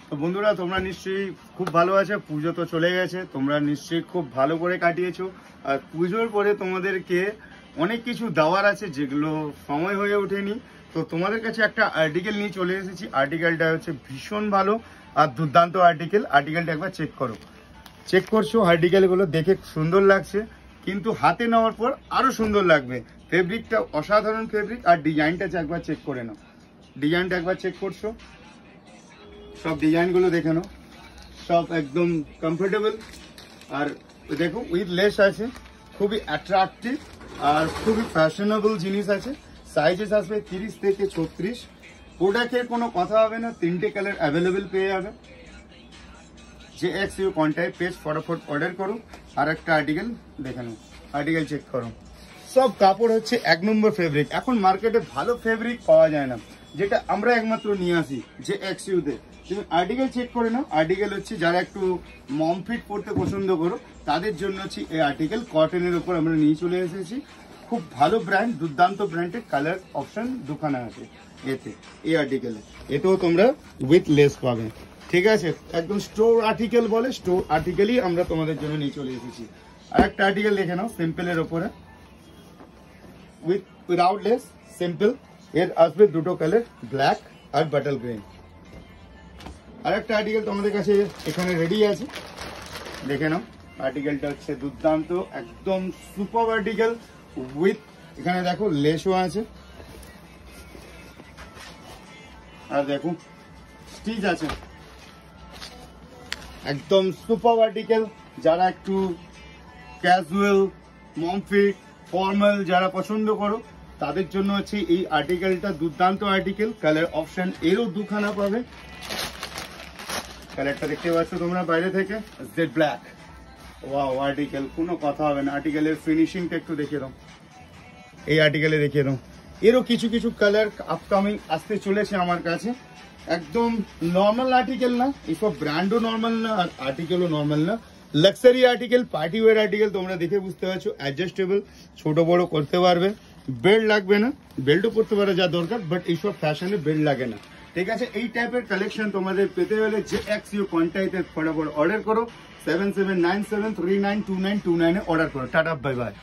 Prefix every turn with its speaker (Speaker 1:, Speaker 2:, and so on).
Speaker 1: তো বন্ধুরা তোমরা নিশ্চয়ই খুব ভালো আছো। পুজো তো চলে গেছে, তোমরা নিশ্চয়ই খুব ভালো করে কাটিয়েছো। আর পুজোর পরে তোমাদেরকে অনেক কিছু দেওয়ার আছে যেগুলো সময় হয়ে ওঠেনি। তো তোমাদের কাছে একটা আর্টিকেল নিয়ে চলে এসেছি। আর্টিকেলটা হচ্ছে ভীষণ ভালো আর দুর্দান্ত আর্টিকেলটা একবার চেক করো। চেক করছো, আর্টিকেলগুলো দেখে সুন্দর লাগছে, কিন্তু হাতে নেওয়ার পর আরো সুন্দর লাগবে। ফেব্রিকটা অসাধারণ ফেব্রিক, আর ডিজাইনটা একবার চেক করে নাও। ডিজাইনটা একবার চেক করছো, সব ডিজাইনগুলো দেখে নাও, সব একদম কমফোর্টেবল। আর দেখো উইথ লেস আছে, খুবই অ্যাট্রাকটিভ আর খুবই ফ্যাশনেবল জিনিস আছে। সাইজেস আসবে 30 থেকে 36। প্রোডাক্টের কোনো কথা হবে না, 3টে কালার অ্যাভেলেবেল পেয়ে যাবে। যে XU কন্টাক্ট পেজ ফটাফট অর্ডার করো। আর একটা আর্টিকেল দেখে নাও, আর্টিকেল চেক করো। সব কাপড় হচ্ছে 1 নম্বর ফেব্রিক। এখন মার্কেটে ভালো ফেব্রিক পাওয়া যায় না, যেটা আমরা একমাত্র নিয়ে আসি যে XU তে। তুমি আর্টিকেল চেক করে নাও। আর্টিকেল হচ্ছে যারা একটু মম ফিট পড়তে পছন্দ করো তাদের জন্য হচ্ছে এই আর্টিকেল। কটনের উপর আমরা নিয়ে চলে এসেছি। খুব ভালো ব্র্যান্ড, দুর্দান্ত ব্র্যান্ডের কালার অপশন দুখানা আছে এতে। এই আর্টিকেলে এতেও তোমরা উইথ লেস পাবে, ঠিক আছে। একদম স্টোর আর্টিকেল বলে, স্টোর আর্টিকেলই আমরা তোমাদের জন্য নিয়ে চলে এসেছি। আর একটা আর্টিকেল দেখে নাও সিম্পলের ওপরে, উইদাউট লেস, সিম্পল। এর আসবে দুটো কালার, ব্ল্যাক আর বাটল গ্রিন। আর একটা আর্টিকেল তোমাদের কাছে এখানে রেডি আছে, দেখে নাও। আর্টিকেলটা হচ্ছে দুর্দান্ত, একদম সুপার আর্টিকেল উইথ, এখানে দেখো লেসও আছে, আর দেখো স্টিচ আছে। একদম সুপার আর্টিকেল। যারা একটু ক্যাজুয়াল, মমফিট, ফর্মাল যারা পছন্দ করো তাদের জন্য হচ্ছে এই আর্টিকেলটা দুর্দান্ত আর্টিকেল। কালার অপশন এরও দুখানা পাবে। কালারটা দেখতে পাচ্ছ তোমরা বাইরে থেকে, জেড ব্ল্যাক। ওয়াও, আর্টিকেল কোনো কথা হবে না। আর্টিকেলের ফিনিশিংটা একটু দেখিয়ে দাও, এই আর্টিকেলে দেখিয়ে দাও। এরও কিছু কিছু কালার আপকামিং আসতে চলেছে আমার কাছে। একদম নর্মাল আর্টিকেল না, এসব ব্র্যান্ডও নর্মাল না আর আর্টিকেলও নর্মাল না। Luxury article, party war article. তোমরা দেখে বুঝতে পারছো, অ্যাডজাস্টেবল, ছোট বড় করতে পারবে, বেল্ট লাগবে না। বেল্টও করতে পারে যা দরকার, বাট এইসব ফ্যাশনে বেল্ট লাগে না, ঠিক আছে। এই টাইপের কালেকশন তোমাদের পেতে হলে যে XU কন্টাক্টে ফটাফট অর্ডার করো। 7797392929 এ অর্ডার করো। Tata, bye bye.